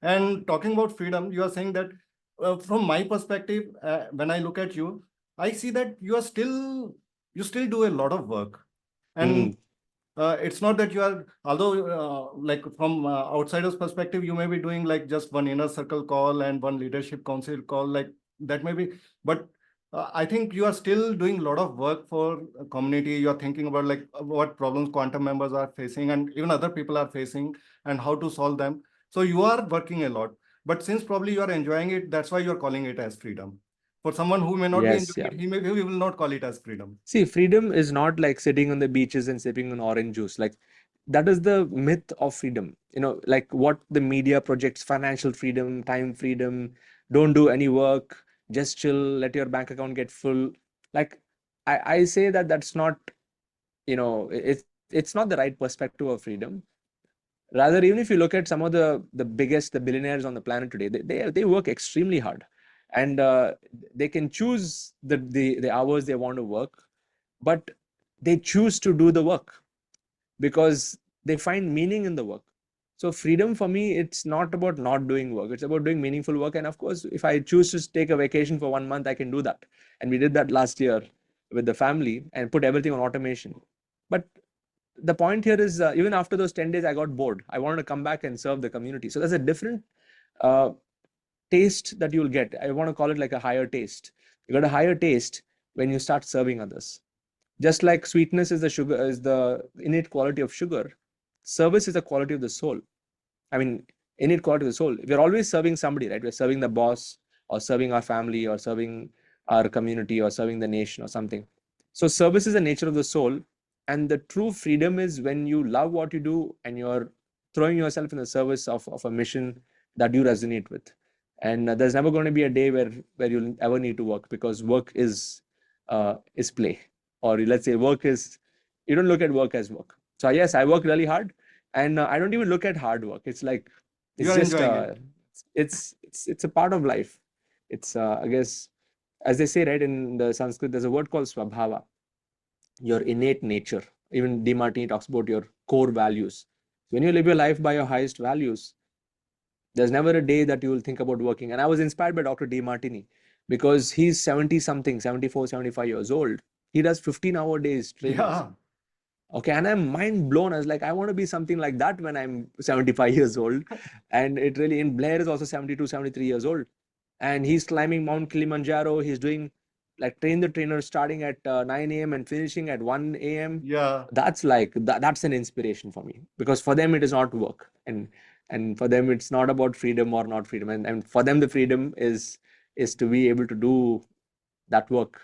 And talking about freedom, you are saying that from my perspective, when I look at you, I see that you still do a lot of work. And it's not that you are, although like from outsiders perspective, you may be doing like just one inner circle call and one leadership council call, like that may be, but I think you are still doing a lot of work for a community. You are thinking about like what problems quantum members are facing and even other people are facing and how to solve them. So you are working a lot, but since probably you are enjoying it, that's why you are calling it as freedom. For someone who may not be Yes, enjoying yeah. it, he will not call it as freedom. See, freedom is not like sitting on the beaches and sipping on orange juice. Like that is the myth of freedom. Like what the media projects: financial freedom, time freedom, don't do any work, just chill, let your bank account get full. Like I say that that's not, it's not the right perspective of freedom. Rather, even if you look at some of the biggest, the billionaires on the planet today, they work extremely hard, and they can choose the hours they want to work, but they choose to do the work because they find meaning in the work. So freedom for me, it's not about not doing work, it's about doing meaningful work. And of course, if I choose to take a vacation for 1 month, I can do that. And we did that last year with the family and put everything on automation. But the point here is, even after those 10 days I got bored, I wanted to come back and serve the community. So there's a different uh, taste that you'll get. I want to call it like a higher taste. You got a higher taste when you start serving others. Just like sweetness is the innate quality of sugar, service is the quality of the soul. I mean, innate quality of the soul. We're always serving somebody, right? We're serving the boss, or serving our family, or serving our community, or serving the nation, or something. So service is the nature of the soul. And the true freedom is when you love what you do and you're throwing yourself in the service of a mission that you resonate with. And there's never going to be a day where you'll ever need to work, because work is play. Or let's say work is, you don't look at work as work. So yes, I work really hard, and I don't even look at hard work. It's like, You it's are just enjoying it. it's a part of life. It's I guess, as they say, right, in the Sanskrit, there's a word called swabhava, your innate nature. Even Demartini talks about your core values. When you live your life by your highest values, there's never a day that you will think about working. And I was inspired by Dr. Demartini, because he's 70 something, 74, 75 years old. He does 15-hour days trainings. Yeah. Okay, and I'm mind blown. I was like, I want to be something like that when I'm 75 years old. And it really, in Blair is also 72, 73 years old. And he's climbing Mount Kilimanjaro. He's doing like train the trainer, starting at 9 a.m. and finishing at 1 a.m. Yeah. That's like, that's an inspiration for me, because for them, it is not work. And for them, it's not about freedom or not freedom. And for them, the freedom is to be able to do that work.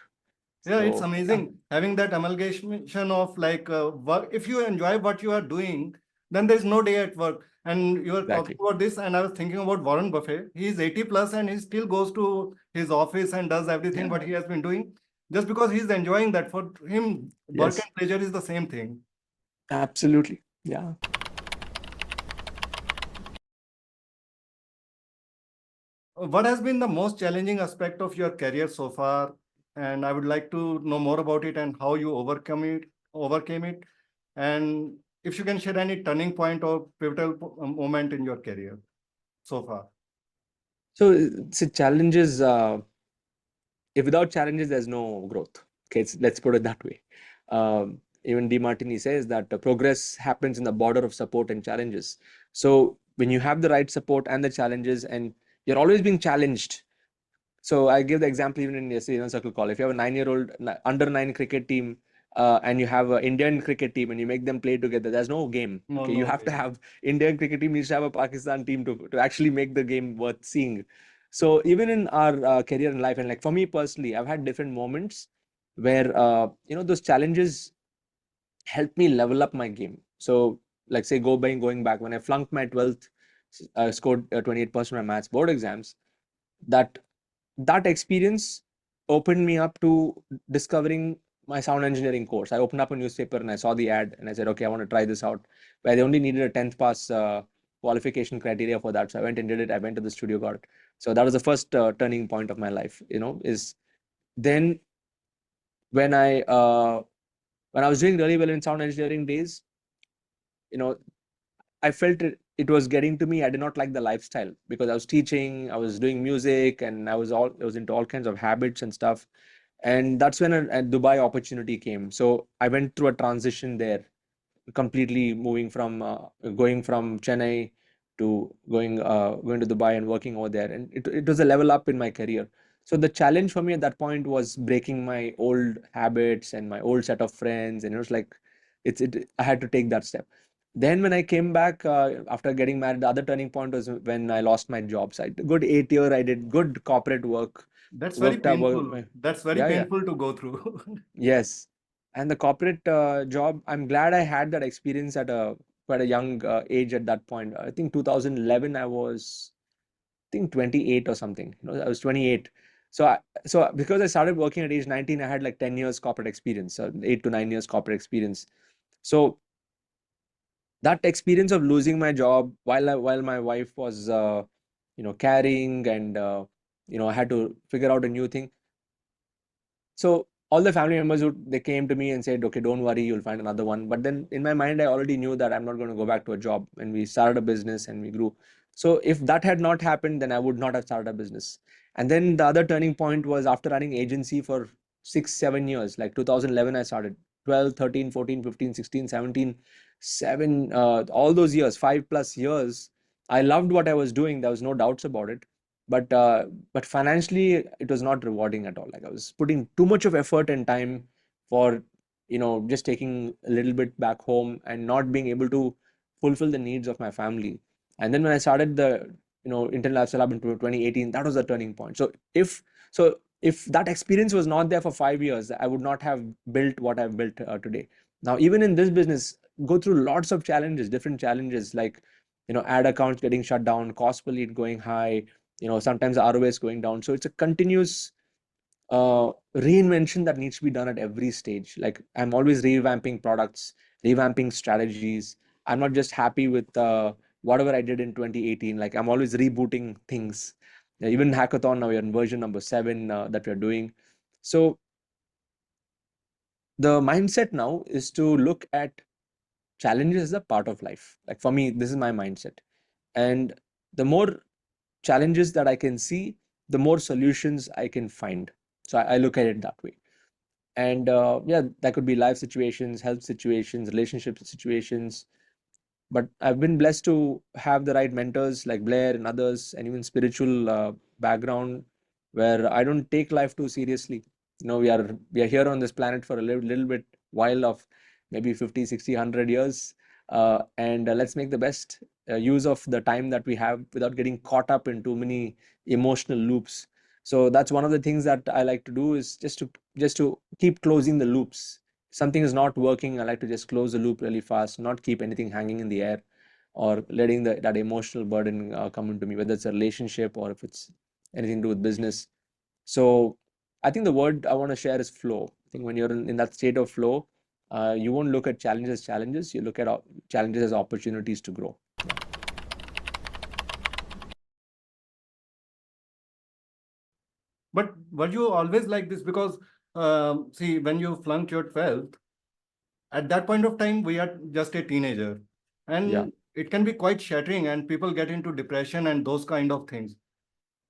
Yeah, it's So, yeah, amazing having that amalgamation of like work. If you enjoy what you are doing, then there's no day at work. And you are talking exactly. about this, and I was thinking about Warren Buffett. He's 80 plus and he still goes to his office and does everything Yeah. what he has been doing just because he's enjoying that. For him, work Yes. and pleasure is the same thing. Absolutely. Yeah. What has been the most challenging aspect of your career so far? And I would like to know more about it and how you overcame it. And if you can share any turning point or pivotal moment in your career so far. So it's a challenges. If without challenges, there's no growth. Okay, let's put it that way. Even DeMartini says that progress happens in the border of support and challenges. So when you have the right support and the challenges, and you're always being challenged. So I give the example even in yesterday in circle call. If you have a 9-year-old under 9 cricket team, and you have an Indian cricket team, and you make them play together, there's no game. No, Okay, you no have to way. have Indian cricket team needs to have a Pakistan team to actually make the game worth seeing. So even in our career in life, and like for me personally, I've had different moments where those challenges help me level up my game. So like say going back when I flunked my 12th, scored 28% on my maths board exams. That that experience opened me up to discovering my sound engineering course. I opened up a newspaper and I saw the ad and I said, okay, I want to try this out. Where they only needed a 10th pass qualification criteria for that. So I went and did it. I went to the studio, got it. So that was the first turning point of my life, is then when I was doing really well in sound engineering days, you know, I felt it. it was getting to me. I did not like the lifestyle because I was teaching, I was doing music, and I was into all kinds of habits and stuff. And that's when a Dubai opportunity came. So I went through a transition there, completely moving from going from Chennai to going to Dubai and working over there, and it was a level up in my career. So the challenge for me at that point was breaking my old habits and my old set of friends, and it was like I had to take that step. Then when I came back after getting married, the other turning point was when I lost my job. So I did good 8 year. I did good corporate work, That's very worked out. painful. That's very Yeah, yeah. painful to go through. Yes, and the corporate job, I'm glad I had that experience at a quite a young age at that point. I think 2011, I think 28 or something. I was 28. So, so because I started working at age 19, I had like 10 years corporate experience, 8 to 9 years corporate experience. So that experience of losing my job while my wife was, carrying, and I had to figure out a new thing. So all the family members they came to me and said, okay, don't worry, you'll find another one. But then in my mind, I already knew that I'm not going to go back to a job. And we started a business and we grew. So if that had not happened, then I would not have started a business. And then the other turning point was after running agency for 6 7 years, like 2011 I started, 12 13 14 15 16 17 7 all those years, 5 plus years. I loved what I was doing, there was no doubts about it. But financially it was not rewarding at all. Like I was putting too much of effort and time for just taking a little bit back home and not being able to fulfill the needs of my family. And then when I started the Internet Lifestyle Lab in 2018, that was the turning point. So if that experience was not there for 5 years, I would not have built what I've built today. Now even in this business, go through lots of challenges, different challenges, like ad accounts getting shut down, cost per lead going high, sometimes the ROA is going down. So it's a continuous reinvention that needs to be done at every stage. Like I'm always revamping products, revamping strategies. I'm not just happy with whatever I did in 2018. Like I'm always rebooting things. Even hackathon now, we're in version number 7 that we're doing. So the mindset now is to look at challenges as a part of life. Like for me, this is my mindset. And the more challenges that I can see, the more solutions I can find. So I look at it that way. And yeah, that could be life situations, health situations, relationship situations. But I've been blessed to have the right mentors like Blair and others, and even spiritual background, where I don't take life too seriously. We are here on this planet for a little bit while of maybe 50, 60, 100 years, and let's make the best use of the time that we have without getting caught up in too many emotional loops. So that's one of the things that I like to do, is just to keep closing the loops. Something is not working, I like to just close the loop really fast, not keep anything hanging in the air or letting that emotional burden come into me, whether it's a relationship or if it's anything to do with business. So I think the word I want to share is flow. I think when you're in that state of flow, you won't look at challenges as challenges, you look at challenges as opportunities to grow. Yeah. But were you always like this? Because see, when you flunked your 12th, at that point of time, we are just a teenager, Yeah. and it can be quite shattering, and people get into depression and those kind of things.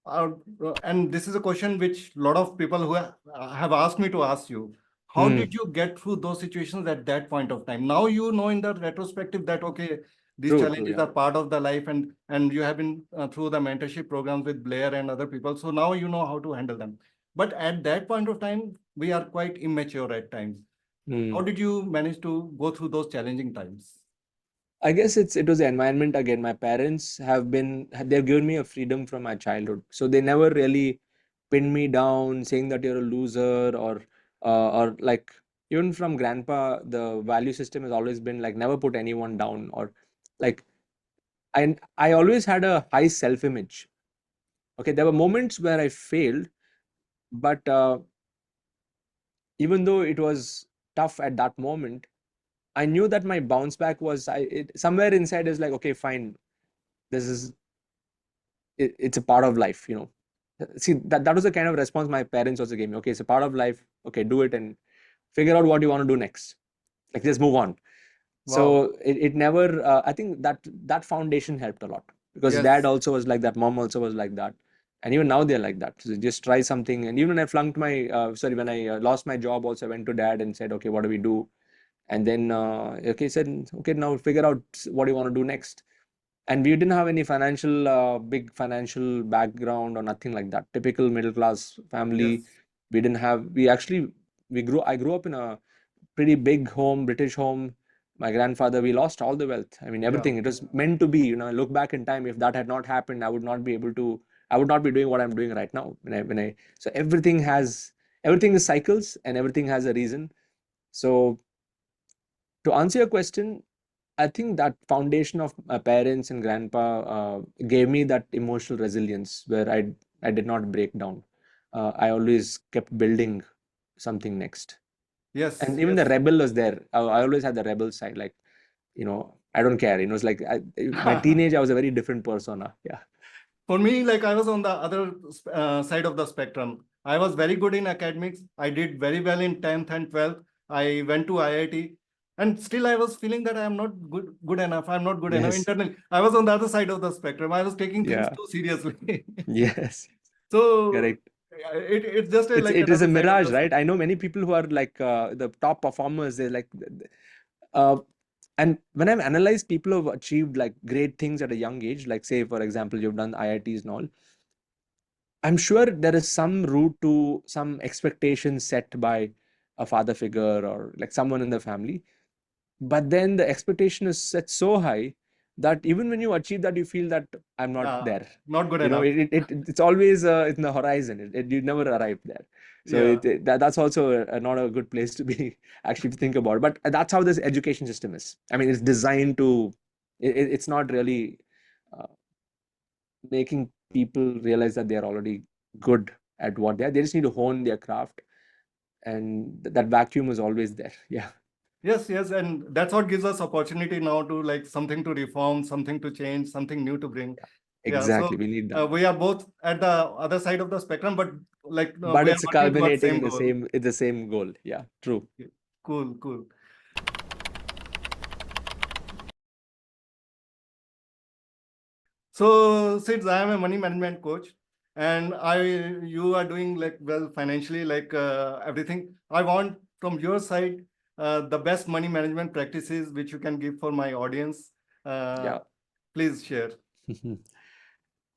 Uh, and this is a question which a lot of people who have asked me to ask you. How Hmm. did you get through those situations at that point of time? Now you know in the retrospective that okay, these True, true, challenges yeah. are part of the life, and you have been through the mentorship programs with Blair and other people. So now you know how to handle them. But at that point of time, we are quite immature at times. Hmm. How did you manage to go through those challenging times? I guess it was the environment again. My parents they've given me a freedom from my childhood. So they never really pinned me down saying that you're a loser, or like even from grandpa, the value system has always been like never put anyone down, or like I always had a high self-image. Okay, there were moments where I failed, but even though it was tough at that moment, I knew that my bounce back was somewhere inside is like, okay, fine, this is it's a part of life, see that was the kind of response my parents also gave me. Okay, it's a part of life, okay, do it and figure out what you want to do next, like just move on. Wow. So it never, I think that foundation helped a lot, because dad Yes. also was like that, mom also was like that, and even now they're like that. So just try something. And even when I flunked my sorry, when I lost my job also, I went to dad and said, okay, what do we do? And then okay, he said, okay, now figure out what you want to do next. And we didn't have any financial big financial background or nothing like that. Typical middle class family. Yes. We didn't have, we actually, I grew up in a pretty big home, British home. My grandfather, we lost all the wealth. I mean, Yeah. everything. It was meant to be. I look back in time. If that had not happened, I would not be able to. I would not be doing what I'm doing right now. So everything is cycles, and everything has a reason. So to answer your question, I think that foundation of my parents and grandpa gave me that emotional resilience where I did not break down. I always kept building something next. Yes. And even the Yes. rebel was there. I always had the rebel side, like, I don't care. It's like my teenage, I was a very different persona. Yeah. For me, like I was on the other side of the spectrum. I was very good in academics. I did very well in 10th and 12th. I went to IIT, and still I was feeling that I am not good enough. I'm not good enough Yes. internally. I was on the other side of the spectrum. I was taking things Yeah. too seriously. Yes. So Correct. it's just like It is a another side of mirage, the right? I know many people who are like the top performers. They're like, uh, and when I've analyzed people who have achieved like great things at a young age, like say for example, you've done IITs and all, I'm sure there is some root to some expectations set by a father figure or like someone in the family. But then the expectation is set so high that even when you achieve that, you feel that I'm not there. not good enough. It's always in the horizon. You never arrive there. So Yeah. that's also not a good place to be actually to think about. But that's how this education system is. I mean, it's designed to. It's not really uh, making people realize that they are already good at what they are. They just need to hone their craft, and that vacuum is always there. Yeah, Yes, yes, and that's what gives us opportunity now to like something to reform, something to change, something new to bring. Yeah, so exactly. We need that. we are both at the other side of the spectrum, but like But we are it's working towards culminating same in goal. the same goal. Yeah, true. Yeah. Cool, cool. So since I am a money management coach, and you are doing like well financially, like everything. I want from your side the best money management practices which you can give for my audience. Uh, Yeah. Please share.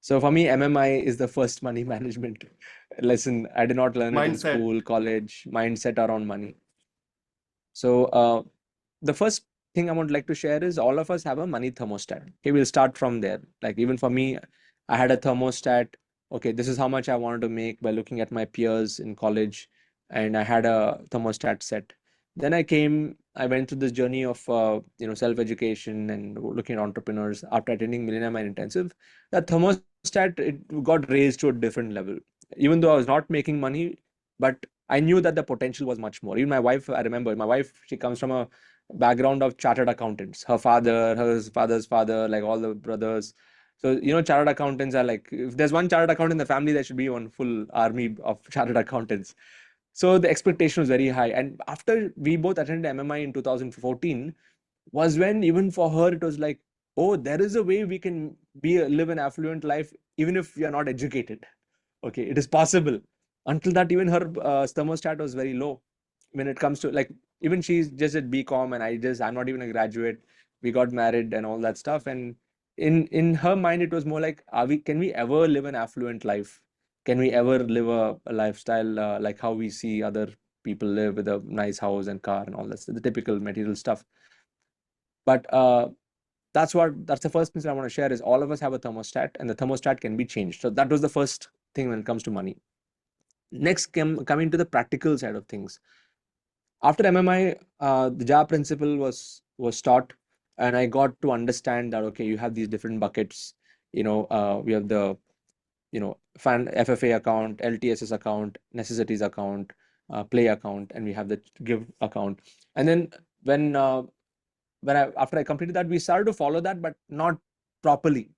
So for me, MMI is the first money management lesson. I did not learn it in Mindset. school, college, mindset around money. So the first thing I would like to share is all of us have a money thermostat. Okay, we'll start from there. Like even for me, I had a thermostat. Okay, this is how much I wanted to make by looking at my peers in college, and I had a thermostat set. Then I went through this journey of self-education and looking at entrepreneurs after attending Millennium Mind Intensive. That thermostat, it got raised to a different level. Even though I was not making money, but I knew that the potential was much more. Even my wife, I remember my wife, she comes from a background of chartered accountants. Her father, her father's father, like all the brothers. So, chartered accountants are like, if there's one chartered accountant in the family, there should be one full army of chartered accountants. So the expectation was very high. And after we both attended MMI in 2014, was when even for her, it was like, oh, there is a way we can live an affluent life, even if we are not educated. Okay, it is possible. Until that, even her thermostat was very low when it comes to like, even she's just at BCom and I'm not even a graduate. We got married and all that stuff. And in her mind, it was more like, can we ever live an affluent life? Can we ever live a lifestyle like how we see other people live with a nice house and car and all that, the typical material stuff? But that's the first thing I want to share is all of us have a thermostat, and the thermostat can be changed. So that was the first thing when it comes to money. Next, coming to the practical side of things. After MMI, the JAR principle was taught, and I got to understand that okay, you have these different buckets. We have the FFA account, LTSS account, necessities account, play account, and we have the give account. And then after I completed that, we started to follow that, but not properly.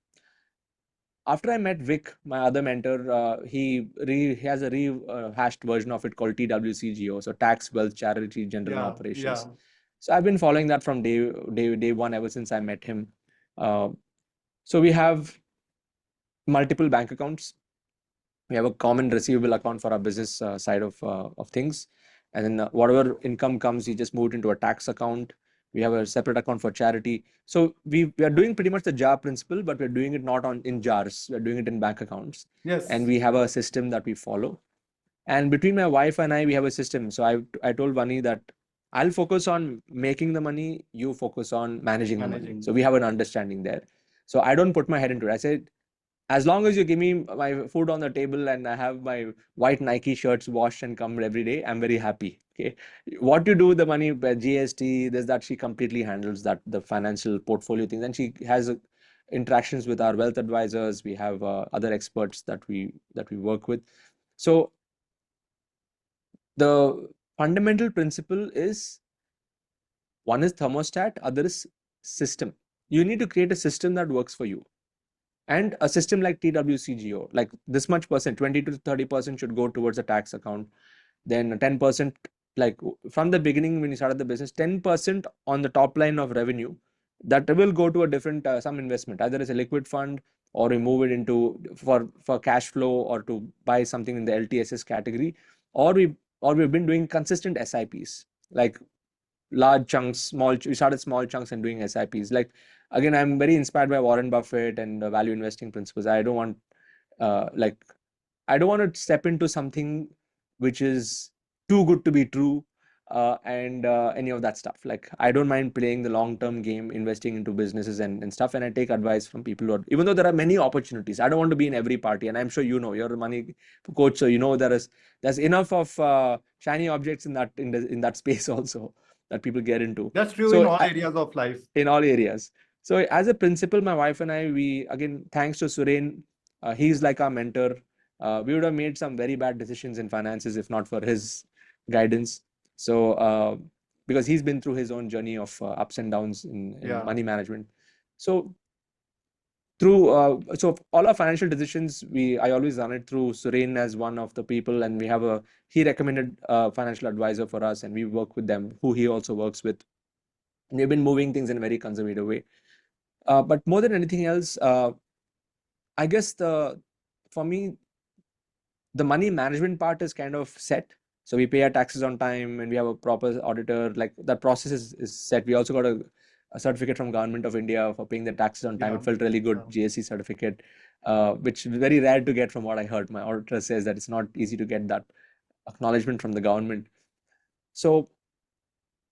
After I met Vic, my other mentor, he has a rehashed version of it called TWCGO, so Tax, Wealth, Charity, General, and Yeah, Operations. yeah. So I've been following that from day one, ever since I met him. Uh, so we have multiple bank accounts. We have a common receivable account for our business side of things, and then whatever income comes, we just move it into a tax account. We have a separate account for charity. So we are doing pretty much the jar principle, but we're doing it not on in jars. We're doing it in bank accounts, and Yes. we have a system that we follow. And between my wife and I, we have a system. So I told Vani that I'll focus on making the money, you focus on managing the money. Managing. So we have an understanding there. So I don't put my head into it. I said, as long as you give me my food on the table and I have my white Nike shirts washed and come every day, I'm very happy. Okay. What you do with the money, GST, this, that, she completely handles that, the financial portfolio things. And she has interactions with our wealth advisors. We have other experts that we work with. So the fundamental principle is, one is thermostat, other is system. You need to create a system that works for you. And a system like TWCGO, like this much percent, 20 to 30% should go towards a tax account. Then 10%, like from the beginning when you started the business, 10% on the top line of revenue, that will go to a different some investment, either as a liquid fund, or we move it into for cash flow, or to buy something in the LTSS category, or we've been doing consistent SIPs, like large chunks, we started small chunks and doing SIPs. Like, again, I'm very inspired by Warren Buffett and value investing principles. Like, I don't want to step into something which is too good to be true, and any of that stuff. Like, I don't mind playing the long-term game, investing into businesses and stuff. And I take advice from people who are, even though there are many opportunities, I don't want to be in every party. And I'm sure you're a money coach, so there's enough of shiny objects in that space also that people get into. That's true in So all areas of life. in all areas. So as a principal, my wife and I, we, again, thanks to Suren, he's like our mentor. We would have made some very bad decisions in finances if not for his guidance. So because he's been through his own journey of ups and downs in Yeah. money management. So so all our financial decisions, I always run it through Suren as one of the people, and he recommended a financial advisor for us, and we work with them, who he also works with. And we've been moving things in a very conservative way. But more than anything else, I guess for me, the money management part is kind of set. So we pay our taxes on time, and we have a proper auditor. Like, that process is set. We also got a certificate from Government of India for paying the taxes on time. Yeah. It felt really good, GSC certificate, which is very rare to get from what I heard. My auditor says that it's not easy to get that acknowledgement from the government. So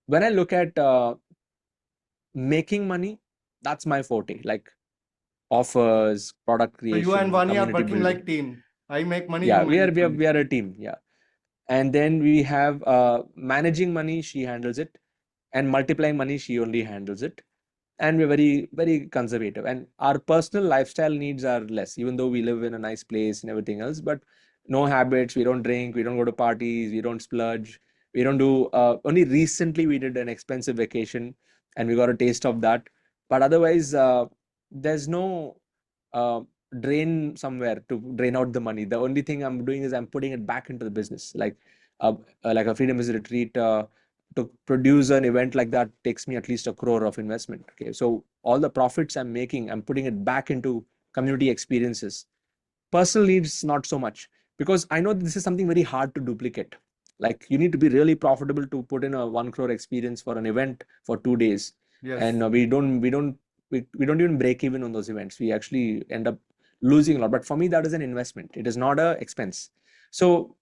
when I look at making money, that's my forte. Like, offers, product So you and creation, Vani are community working building. like team. I make money, you Yeah, we are manage we are money. we are a team. Yeah, and then we have managing money. She handles it, and multiplying money. She only handles it. And we're very, very conservative. And our personal lifestyle needs are less, even though we live in a nice place and everything else. But no habits. We don't drink. We don't go to parties. We don't splurge. We don't do. Only recently we did an expensive vacation, and we got a taste of that. But otherwise, there's no uh, drain somewhere to drain out the money. The only thing I'm doing is I'm putting it back into the business. Like a Freedom is a Retreat. To produce an event like that takes me at least 1 crore of investment. Okay, so all the profits I'm making, I'm putting it back into community experiences. Personal needs, not so much, because I know this is something very hard to duplicate. Like, you need to be really profitable to put in a 1 crore experience for an event for 2 days. Yes. And we don't even break even on those events. We actually end up losing a lot. But for me, that is an investment. It is not a expense. So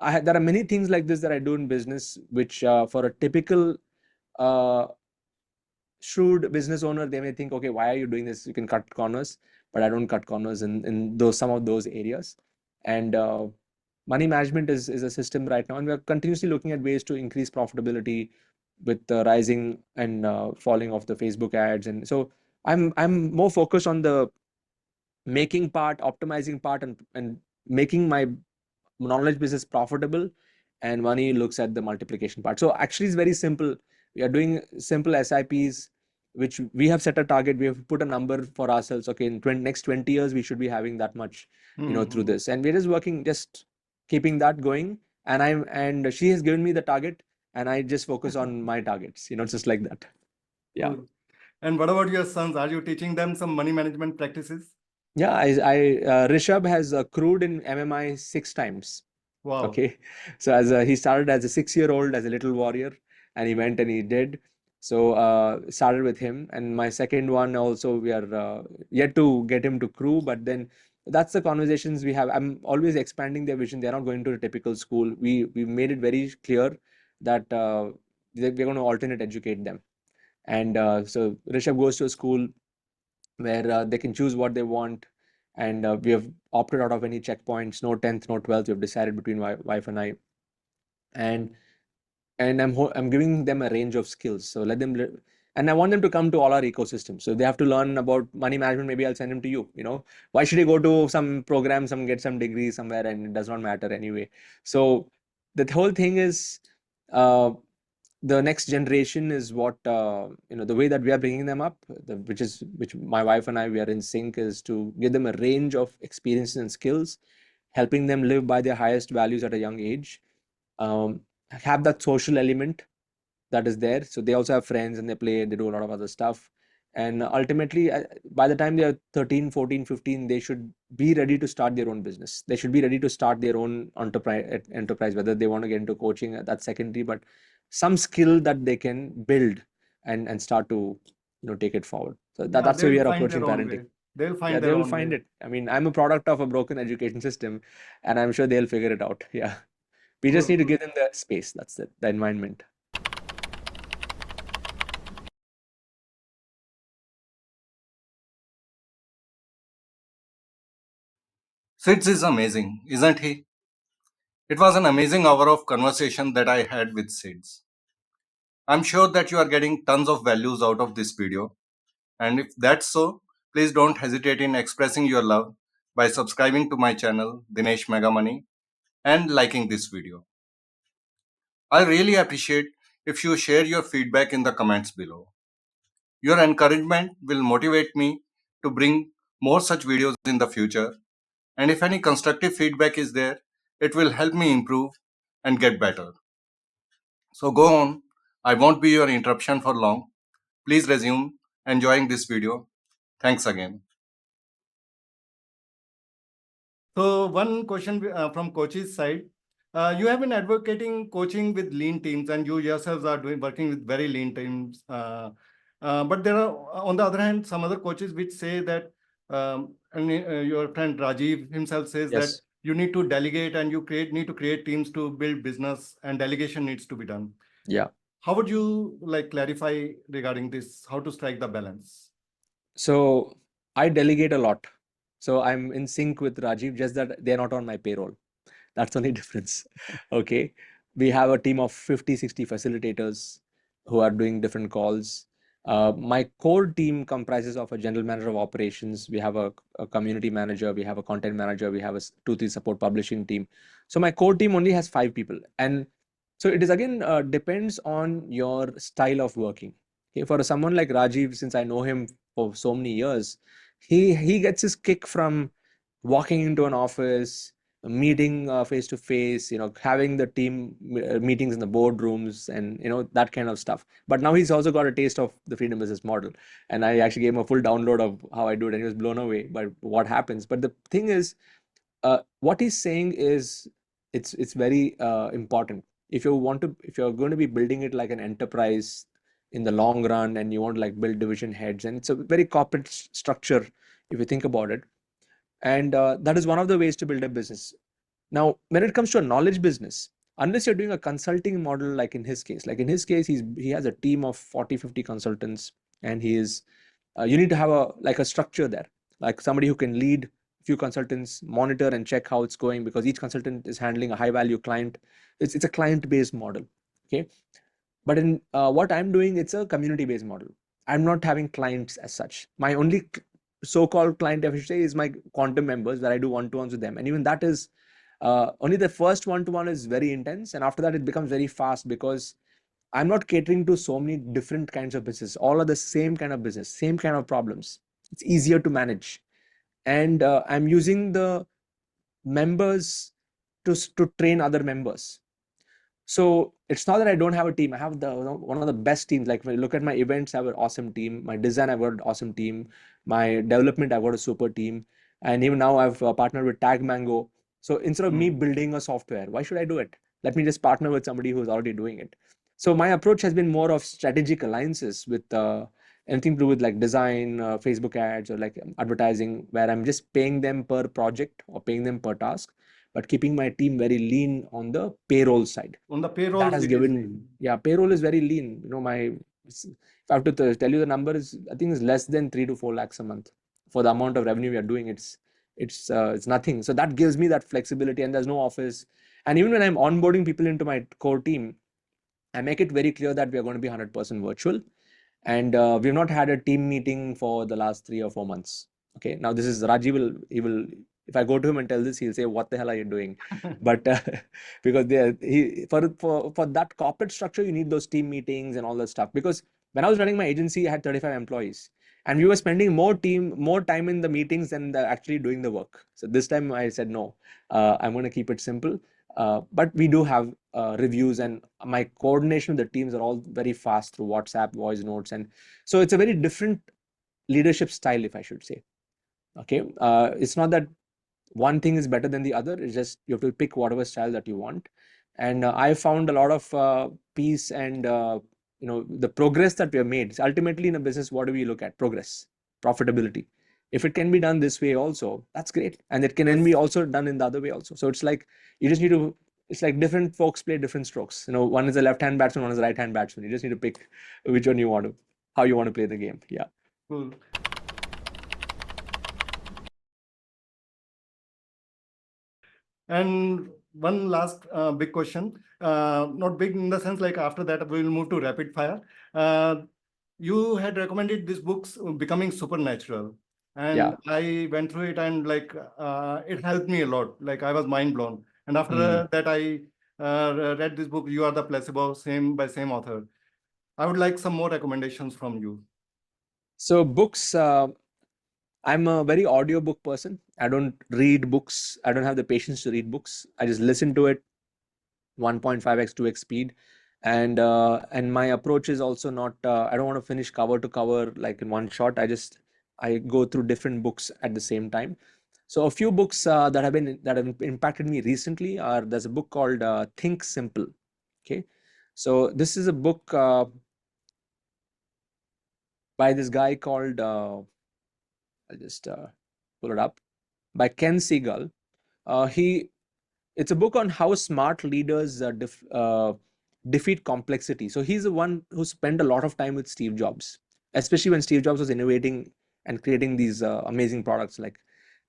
there are many things like this that I do in business, which for a typical uh, shrewd business owner, they may think, okay, why are you doing this? You can cut corners, but I don't cut corners in some of those areas. And money management is a system right now, and we're continuously looking at ways to increase profitability with the rising and falling of the Facebook ads. And so I'm more focused on the making part, optimizing part, and making my knowledge business profitable, and money looks at the multiplication part. So actually it's very simple. We are doing simple SIPs, which we have set a target. We have put a number for ourselves. Okay, in next 20 years we should be having that much, through Hmm. this, and we're just working, just keeping that going. And she has given me the target. and I just focus on my targets, just like that. Yeah. Cool. And what about your sons? Are you teaching them some money management practices? Yeah, Rishabh has accrued in MMI 6 times. Wow. Okay, so he started as a 6-year-old as a little warrior, and he went and he did. So started with him, and my second one also, we are yet to get him to crew, but then that's the conversations we have. I'm always expanding their vision. They're not going to a typical school. We made it very clear that we're going to alternate educate them, and so Rishabh goes to a school where they can choose what they want. And we have opted out of any checkpoints, no 10th, no 12th. We've decided between my wife and I. And I'm giving them a range of skills. So let them and I want them to come to all our ecosystems. So if they have to learn about money management, maybe I'll send them to you. Why should he go to some program, get some degree somewhere, and it does not matter anyway? So the whole thing is, the next generation is what, the way that we are bringing them up, which my wife and I, we are in sync, is to give them a range of experiences and skills, helping them live by their highest values at a young age, have that social element that is there. So they also have friends and they play and they do a lot of other stuff. And ultimately, by the time they are 13, 14, 15, they should be ready to start their own business. They should be ready to start their own enterprise, whether they want to get into coaching, that's secondary, but some skill that they can build and start to take it forward. So Yeah, that's how we they'll are find approaching their own way. parenting. They'll Yeah, find they their will own find way. it. I mean, I'm a product of a broken education system, and I'm sure they'll figure it out. Yeah. We just Cool, need to cool. give them the space. That's it, the environment. Sids is amazing, isn't he? It was an amazing hour of conversation that I had with Sids. I'm sure that you are getting tons of values out of this video. And if that's so, please don't hesitate in expressing your love by subscribing to my channel, Dinesh Megamoney, and liking this video. I really appreciate if you share your feedback in the comments below. Your encouragement will motivate me to bring more such videos in the future. And if any constructive feedback is there, it will help me improve and get better. So go on. I won't be your interruption for long. Please resume enjoying this video. Thanks again. So one question from coach's side. You have been advocating coaching with lean teams, and you yourselves are working with very lean teams. But there are, on the other hand, some other coaches which say that, and your friend Rajiv himself says that Yes. you need to delegate and need to create teams to build business, and delegation needs to be done. Yeah. How would you clarify regarding this? How to strike the balance? So I delegate a lot. So I'm in sync with Rajiv, just that they're not on my payroll. That's the only difference. Okay. We have a team of 50, 60 facilitators who are doing different calls. My core team comprises of a general manager of operations. We have a community manager. We have a content manager. We have a 2, 3 support publishing team. So my core team only has 5 people. And so it is again depends on your style of working. Okay. For someone like Rajiv, since I know him for so many years, he gets his kick from walking into an office, meeting face to face, having the team meetings in the boardrooms, and that kind of stuff. But now he's also got a taste of the freedom business model, and I actually gave him a full download of how I do it, and he was blown away by what happens. But the thing is, what he's saying is, it's very important. If you're going to be building it like an enterprise in the long run, and you want to build division heads, and it's a very corporate structure if you think about it, and that is one of the ways to build a business. Now, when it comes to a knowledge business, unless you're doing a consulting model, like in his case, he has a team of 40, 50 consultants, and you need to have a structure there, like somebody who can lead a few consultants, monitor and check how it's going, because each consultant is handling a high value client. It's a client based model. Okay. But in what I'm doing, it's a community based model. I'm not having clients as such. My only so-called client, if I should say, is my quantum members, where I do one-to-ones with them. And even that is only the first one-to-one is very intense. And after that, it becomes very fast, because I'm not catering to so many different kinds of business. All are the same kind of business, same kind of problems. It's easier to manage. And I'm using the members to train other members. So it's not that I don't have a team. I have one of the best teams. Like when you look at my events, I have an awesome team. My design, I've got an awesome team. My development, I've got a super team. And even now, I've partnered with Tag Mango. So instead of me building a software, why should I do it? Let me just partner with somebody who's already doing it. So my approach has been more of strategic alliances with anything to do with like design, Facebook ads, or like advertising, where I'm just paying them per project or paying them per task, but keeping my team very lean on the payroll side. On the payroll, That has it is given, lean. yeah, payroll is very lean. If I have to tell you the number is, I think it's less than 3 to 4 lakhs a month for the amount of revenue we are doing. It's nothing. So that gives me that flexibility, and there's no office. And even when I'm onboarding people into my core team, I make it very clear that we are going to be 100% virtual. And we've not had a team meeting for the last 3 or 4 months. Okay, now this is Raji he will if I go to him and tell this, he'll say, "What the hell are you doing?" But because for that corporate structure, you need those team meetings and all that stuff. Because when I was running my agency, I had 35 employees, and we were spending more time in the meetings than actually doing the work. So this time I said no, I'm going to keep it simple. But we do have reviews, and my coordination with the teams are all very fast through WhatsApp, voice notes, and so it's a very different leadership style, if I should say. Okay, it's not that one thing is better than the other. It's just you have to pick whatever style that you want. And I found a lot of peace and the progress that we have made. So ultimately, in a business, what do we look at? Progress, profitability. If it can be done this way also, that's great, and it can then be also done in the other way also. So it's like you just need to. It's like different folks play different strokes. One is a left-hand batsman, one is a right-hand batsman. You just need to pick which one you want to, how you want to play the game. Yeah. Cool. And one last big question, not big in the sense like after that we will move to rapid fire. You had recommended this book's Becoming Supernatural, and Yeah. I went through it, and like it helped me a lot. Like I was mind blown. And after that, I read this book, You Are the Placebo, same by same author. I would like some more recommendations from you. So books. I'm a very audiobook person. I don't read books. I don't have the patience to read books. I just listen to it 1.5x 2x speed. And my approach is also not I don't want to finish cover to cover like in one shot. I go through different books at the same time. So a few books that have impacted me recently are, there's a book called Think Simple. Okay. So this is a book by this guy called I'll just pull it up, by Ken Siegel. It's a book on how smart leaders defeat complexity. So he's the one who spent a lot of time with Steve Jobs, especially when Steve Jobs was innovating and creating these amazing products.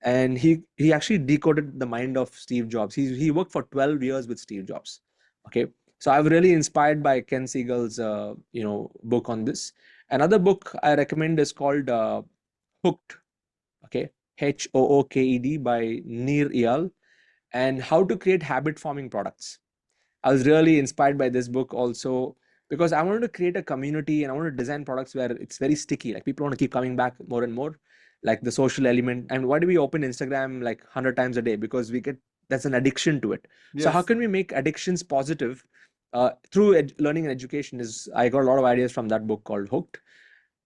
And he actually decoded the mind of Steve Jobs. He worked for 12 years with Steve Jobs. Okay, so I'm really inspired by Ken Siegel's book on this. Another book I recommend is called Hooked. Okay, Hooked by Nir Eyal, and how to create habit forming products. I was really inspired by this book also because I wanted to create a community and I want to design products where it's very sticky. Like people want to keep coming back more and more, like the social element. And why do we open Instagram like 100 times a day? Because that's an addiction to it. So how Yes. can we make addictions positive through learning and education? I got a lot of ideas from that book called Hooked.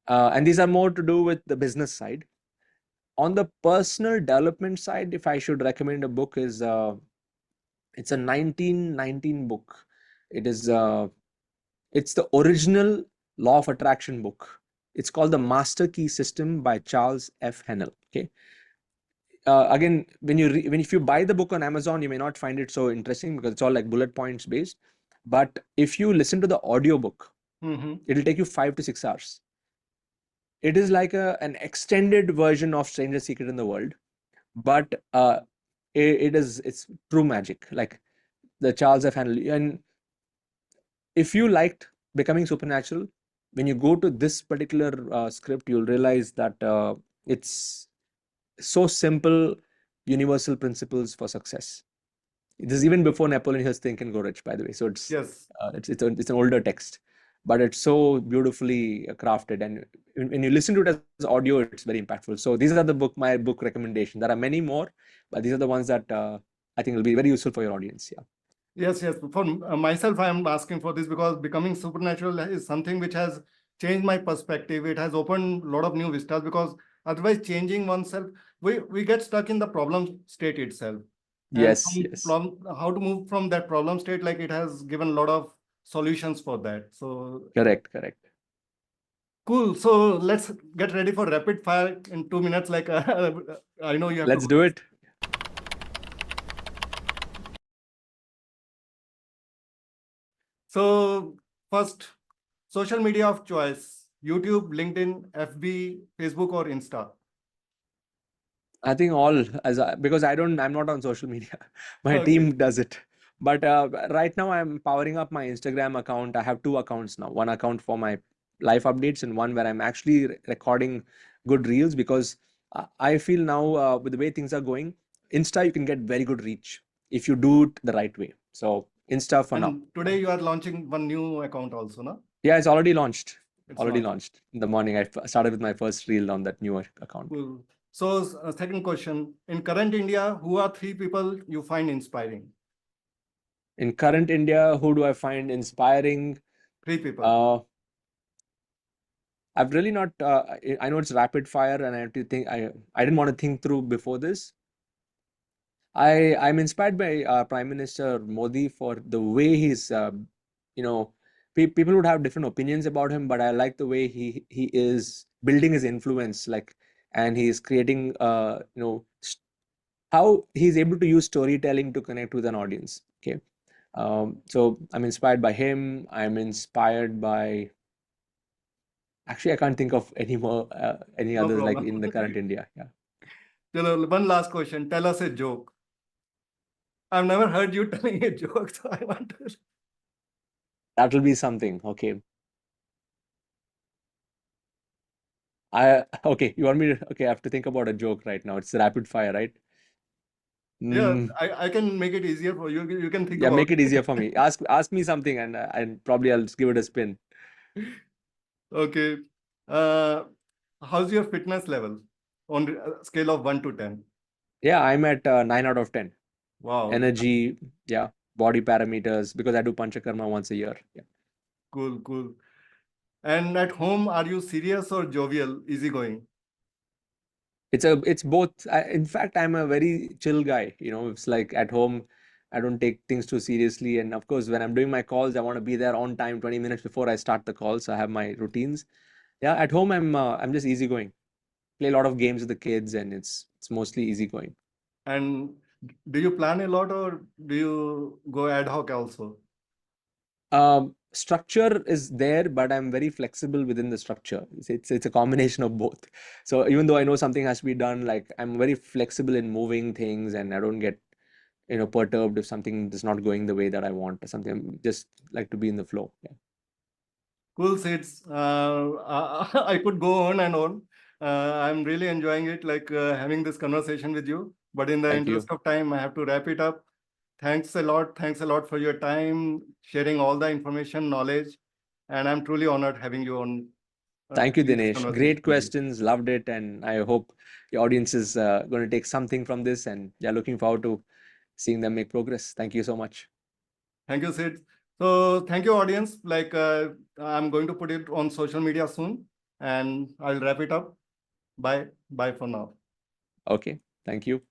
And these are more to do with the business side. On the personal development side, if I should recommend a book, is it's a 1919 book. It is it's the original law of attraction book. It's called the Master Key System by Charles F. Hennell. Okay. Again, if you buy the book on Amazon, you may not find it so interesting because it's all like bullet points based. But if you listen to the audiobook, it'll take you 5 to 6 hours. It is like an extended version of Stranger Secret in the World, but it's true magic. Like the Charles F. Hannell. And if you liked Becoming Supernatural, when you go to this particular script, you'll realize that it's so simple, universal principles for success. This is even before Napoleon Hill's Think and Grow Rich, by the way. So Yes. it's an older text, but it's so beautifully crafted. And when you listen to it as audio, it's very impactful. So these are my book recommendation. There are many more, but these are the ones that I think will be very useful for your audience. Yeah. Yes, yes. For myself, I am asking for this because becoming supernatural is something which has changed my perspective. It has opened a lot of new vistas because otherwise, changing oneself, we get stuck in the problem state itself. And Yes, from yes. how to move from that problem state, like it has given a lot of solutions for that. So Correct, correct. cool. So let's get ready for rapid fire in 2 minutes. Like I know you have to Let's go. do it. So first, social media of choice: YouTube, LinkedIn, FB, Facebook, or Insta. I think all because I'm not on social media. My Okay. team does it. But right now I'm powering up my Instagram account. I have two accounts now. One account for my life updates and one where I'm actually recording good reels because I feel now with the way things are going, Insta you can get very good reach if you do it the right way. So Insta for now. And today you are launching one new account also, no? Yeah, it's already launched. It's Already launched. launched in the morning. I started with my first reel on that new account. Cool. So second question: in current India, who are three people you find inspiring? In current India, who do I find inspiring? Three people. Uh, I've really not. I know it's rapid fire, and I have to think. I didn't want to think through before this. I'm inspired by Prime Minister Modi for the way he's. You know, people would have different opinions about him, but I like the way he is building his influence, like, and he's creating. How he's able to use storytelling to connect with an audience. Okay, so I'm inspired by him. I'm inspired by. Actually, I can't think of any more any No others like problem. in the current India. Yeah, Chalo, one last question. Tell us a joke. I've never heard you telling a joke, so I want to. that will be something. Okay, I okay. You want me to? Okay, I have to think about a joke right now. It's rapid fire, right? Yeah, Mm, I can make it easier for you. You can think yeah, about make it easier for me. Ask me something, and probably I'll just give it a spin. it. Okay. Uh, how's your fitness level on a scale of 1 to 10? Yeah, I'm at 9 out of 10. Wow. Energy, yeah, body parameters because I do panchakarma once a year. Yeah. Cool, cool. And at home, are you serious or jovial, easygoing? It's both. In fact, I'm a very chill guy. It's like at home, I don't take things too seriously. And of course, when I'm doing my calls, I want to be there on time, 20 minutes before I start the call. So I have my routines. Yeah, at home, I'm just easygoing. Play a lot of games with the kids, and it's mostly easygoing. And do you plan a lot or do you go ad hoc also? Structure is there, but I'm very flexible within the structure. It's a combination of both. So even though I know something has to be done, like I'm very flexible in moving things, and I don't get perturbed if something is not going the way that I want or something. I'm just like to be in the flow. Yeah. Cool, Sids. I could go on and on. I'm really enjoying it, like having this conversation with you. But in the Thank you. interest of time, I have to wrap it up. Thanks a lot. Thanks a lot for your time, sharing all the information, knowledge. And I'm truly honored having you on Thank you, having this Dinesh. conversation Great with you. questions. Loved it. And I hope the audience is going to take something from this. And yeah, looking forward to seeing them make progress. Thank you so much. Thank you, Sid. So thank you, audience. Like I'm going to put it on social media soon, and I'll wrap it up. Bye. Bye for now. Okay. Thank you.